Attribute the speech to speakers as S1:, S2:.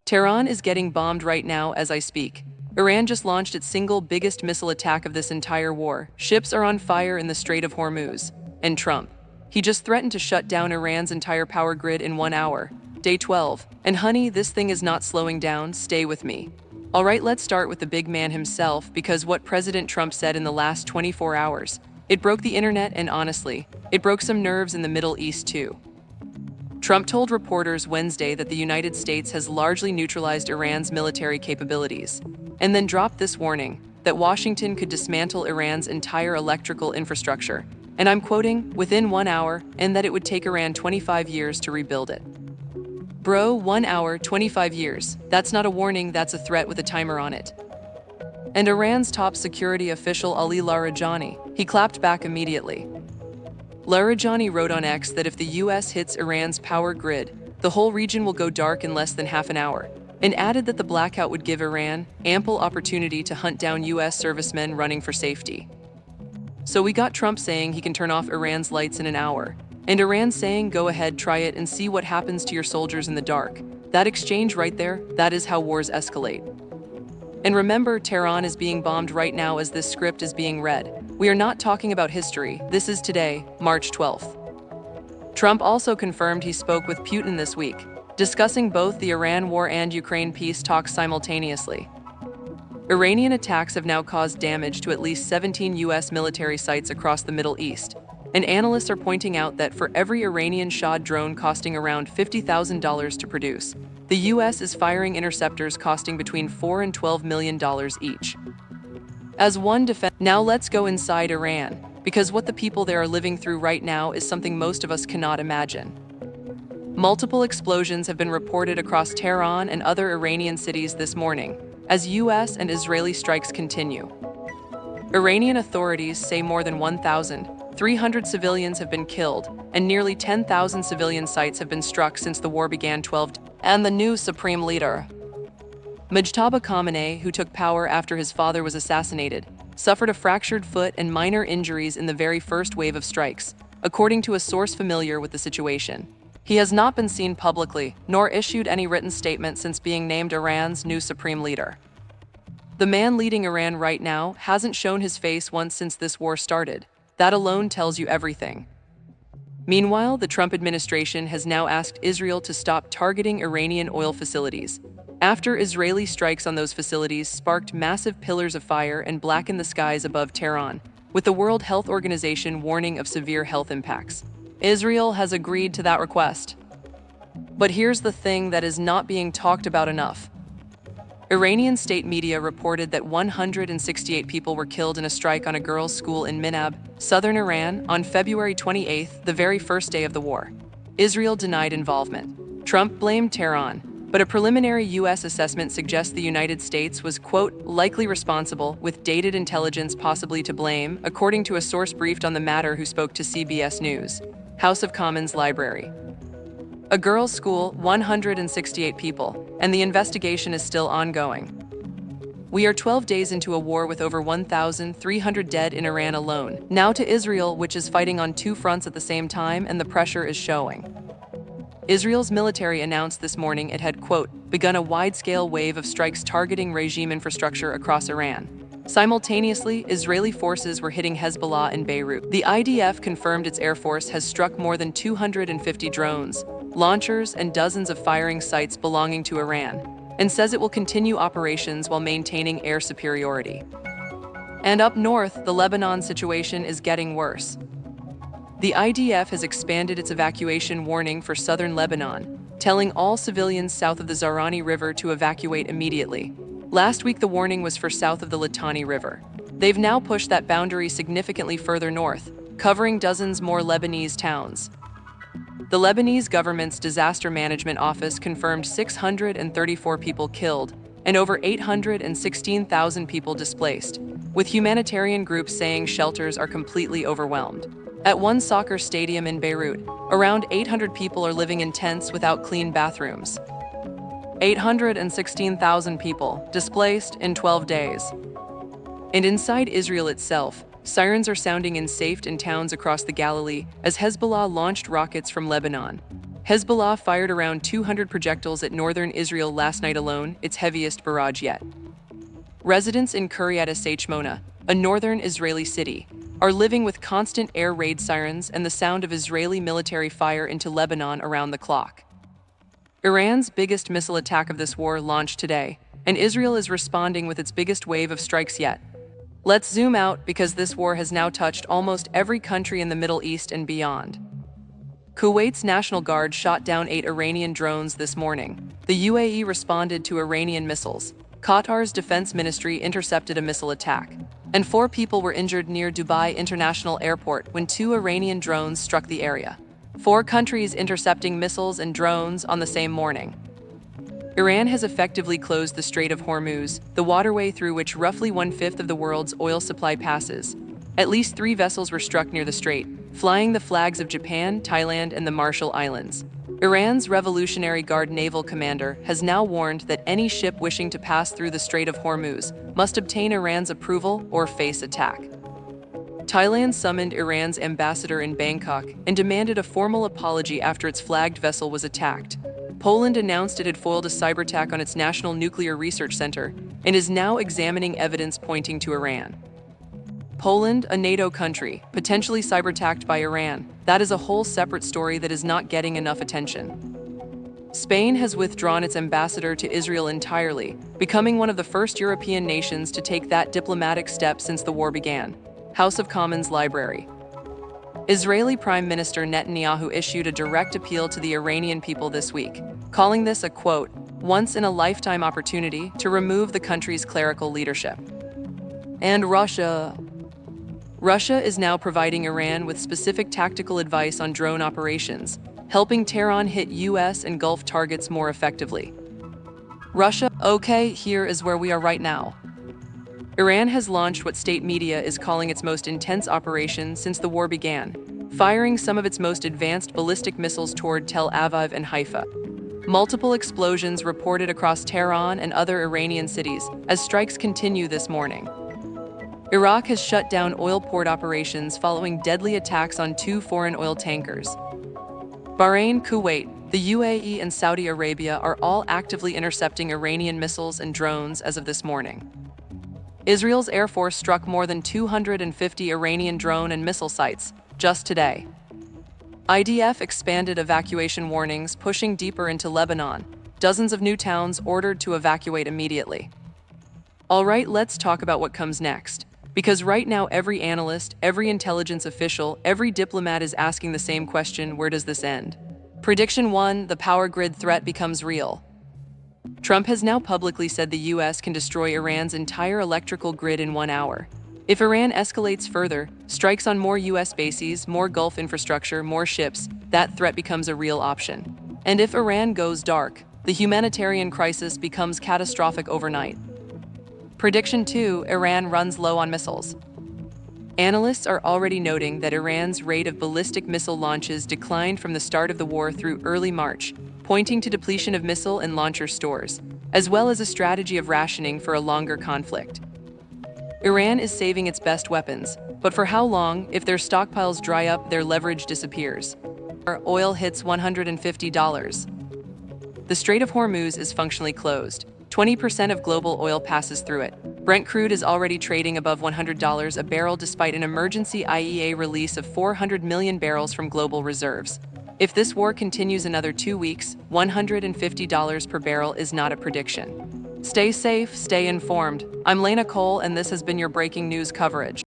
S1: Tehran is getting bombed right now as I speak. Iran just launched its single biggest missile attack of this entire war. Ships are on fire in the Strait of Hormuz. And Trump, he just threatened to shut down Iran's entire power grid in 1 hour. Day 12. And honey, this thing is not slowing down, stay with me. Alright, let's start with the big man himself, because what President Trump said in the last 24 hours, it broke the internet, and honestly, it broke some nerves in the Middle East too. Trump told reporters Wednesday that the United States has largely neutralized Iran's military capabilities, and then dropped this warning that Washington could dismantle Iran's entire electrical infrastructure, and I'm quoting, within 1 hour, and that it would take Iran 25 years to rebuild it. Bro, 1 hour, 25 years. That's not a warning, that's a threat with a timer on it. And Iran's top security official Ali Larijani, he clapped back immediately. Larijani wrote on X that if the US hits Iran's power grid, the whole region will go dark in less than half an hour, and added that the blackout would give Iran ample opportunity to hunt down US servicemen running for safety. So we got Trump saying he can turn off Iran's lights in an hour, and Iran saying go ahead, try it and see what happens to your soldiers in the dark. That exchange right there, that is how wars escalate. And remember, Tehran is being bombed right now as this script is being read. We are not talking about history, this is today, March 12th. Trump also confirmed he spoke with Putin this week, discussing both the Iran war and Ukraine peace talks simultaneously. Iranian attacks have now caused damage to at least 17 US military sites across the Middle East, and analysts are pointing out that for every Iranian Shah drone costing around $50,000 to produce, the US is firing interceptors costing between $4 and $12 million each. As one defense, now let's go inside Iran, because what the people there are living through right now is something most of us cannot imagine. Multiple explosions have been reported across Tehran and other Iranian cities this morning, as US and Israeli strikes continue. Iranian authorities say more than 1,300 civilians have been killed, and nearly 10,000 civilian sites have been struck since the war began 12 days. And the new supreme leader, Mujtaba Khamenei, who took power after his father was assassinated, suffered a fractured foot and minor injuries in the very first wave of strikes, according to a source familiar with the situation. He has not been seen publicly, nor issued any written statement since being named Iran's new supreme leader. The man leading Iran right now hasn't shown his face once since this war started. That alone tells you everything. Meanwhile, the Trump administration has now asked Israel to stop targeting Iranian oil facilities, after Israeli strikes on those facilities sparked massive pillars of fire and blackened the skies above Tehran, with the World Health Organization warning of severe health impacts. Israel has agreed to that request. But here's the thing that is not being talked about enough. Iranian state media reported that 168 people were killed in a strike on a girls' school in Minab, southern Iran, on February 28th, the very first day of the war. Israel denied involvement. Trump blamed Tehran, but a preliminary U.S. assessment suggests the United States was, quote, likely responsible, with dated intelligence possibly to blame, according to a source briefed on the matter who spoke to CBS News. House of Commons Library. A girls' school, 168 people, and the investigation is still ongoing. We are 12 days into a war with over 1,300 dead in Iran alone. Now to Israel, which is fighting on two fronts at the same time, and the pressure is showing. Israel's military announced this morning it had, quote, begun a wide-scale wave of strikes targeting regime infrastructure across Iran. Simultaneously, Israeli forces were hitting Hezbollah in Beirut. The IDF confirmed its air force has struck more than 250 drones, launchers, and dozens of firing sites belonging to Iran, and says it will continue operations while maintaining air superiority. And up north, the Lebanon situation is getting worse. The IDF has expanded its evacuation warning for southern Lebanon, telling all civilians south of the Zahrani River to evacuate immediately. Last week, the warning was for south of the Litani River. They've now pushed that boundary significantly further north, covering dozens more Lebanese towns. The Lebanese government's disaster management office confirmed 634 people killed and over 816,000 people displaced, with humanitarian groups saying shelters are completely overwhelmed. At one soccer stadium in Beirut, around 800 people are living in tents without clean bathrooms. 816,000 people displaced in 12 days. And inside Israel itself, sirens are sounding in Safed and towns across the Galilee as Hezbollah launched rockets from Lebanon. Hezbollah fired around 200 projectiles at northern Israel last night alone, its heaviest barrage yet. Residents in Kiryat Shmona, a northern Israeli city, are living with constant air raid sirens and the sound of Israeli military fire into Lebanon around the clock. Iran's biggest missile attack of this war launched today, and Israel is responding with its biggest wave of strikes yet. Let's zoom out because this war has now touched almost every country in the Middle East and beyond. Kuwait's National Guard shot down 8 Iranian drones this morning. The UAE responded to Iranian missiles. Qatar's defense ministry intercepted a missile attack. And 4 people were injured near Dubai International Airport when 2 Iranian drones struck the area. 4 countries intercepting missiles and drones on the same morning. Iran has effectively closed the Strait of Hormuz, the waterway through which roughly 1/5 of the world's oil supply passes. At least 3 vessels were struck near the strait, flying the flags of Japan, Thailand, and the Marshall Islands. Iran's Revolutionary Guard naval commander has now warned that any ship wishing to pass through the Strait of Hormuz must obtain Iran's approval or face attack. Thailand summoned Iran's ambassador in Bangkok and demanded a formal apology after its flagged vessel was attacked. Poland announced it had foiled a cyber attack on its National Nuclear Research Center and is now examining evidence pointing to Iran. Poland, a NATO country, potentially cyber-attacked by Iran. That is a whole separate story that is not getting enough attention. Spain has withdrawn its ambassador to Israel entirely, becoming one of the first European nations to take that diplomatic step since the war began. House of Commons Library. Israeli Prime Minister Netanyahu issued a direct appeal to the Iranian people this week, calling this a, quote, once-in-a-lifetime opportunity to remove the country's clerical leadership. And Russia is now providing Iran with specific tactical advice on drone operations, helping Tehran hit U.S. and Gulf targets more effectively. Russia, okay, here is where we are right now. Iran has launched what state media is calling its most intense operation since the war began, firing some of its most advanced ballistic missiles toward Tel Aviv and Haifa. Multiple explosions reported across Tehran and other Iranian cities as strikes continue this morning. Iraq has shut down oil port operations following deadly attacks on 2 foreign oil tankers. Bahrain, Kuwait, the UAE, and Saudi Arabia are all actively intercepting Iranian missiles and drones as of this morning. Israel's Air Force struck more than 250 Iranian drone and missile sites just today. IDF expanded evacuation warnings, pushing deeper into Lebanon. Dozens of new towns ordered to evacuate immediately. All right, let's talk about what comes next. Because right now, every analyst, every intelligence official, every diplomat is asking the same question: where does this end? Prediction 1: the power grid threat becomes real. Trump has now publicly said the U.S. can destroy Iran's entire electrical grid in 1 hour. If Iran escalates further, strikes on more U.S. bases, more Gulf infrastructure, more ships, that threat becomes a real option. And if Iran goes dark, the humanitarian crisis becomes catastrophic overnight. Prediction 2: Iran runs low on missiles. Analysts are already noting that Iran's rate of ballistic missile launches declined from the start of the war through early March, pointing to depletion of missile and launcher stores, as well as a strategy of rationing for a longer conflict. Iran is saving its best weapons, but for how long? If their stockpiles dry up, their leverage disappears. Oil hits $150. The Strait of Hormuz is functionally closed. 20% of global oil passes through it. Brent crude is already trading above $100 a barrel despite an emergency IEA release of 400 million barrels from global reserves. If this war continues another 2 weeks, $150 per barrel is not a prediction. Stay safe, stay informed. I'm Lena Cole, and this has been your breaking news coverage.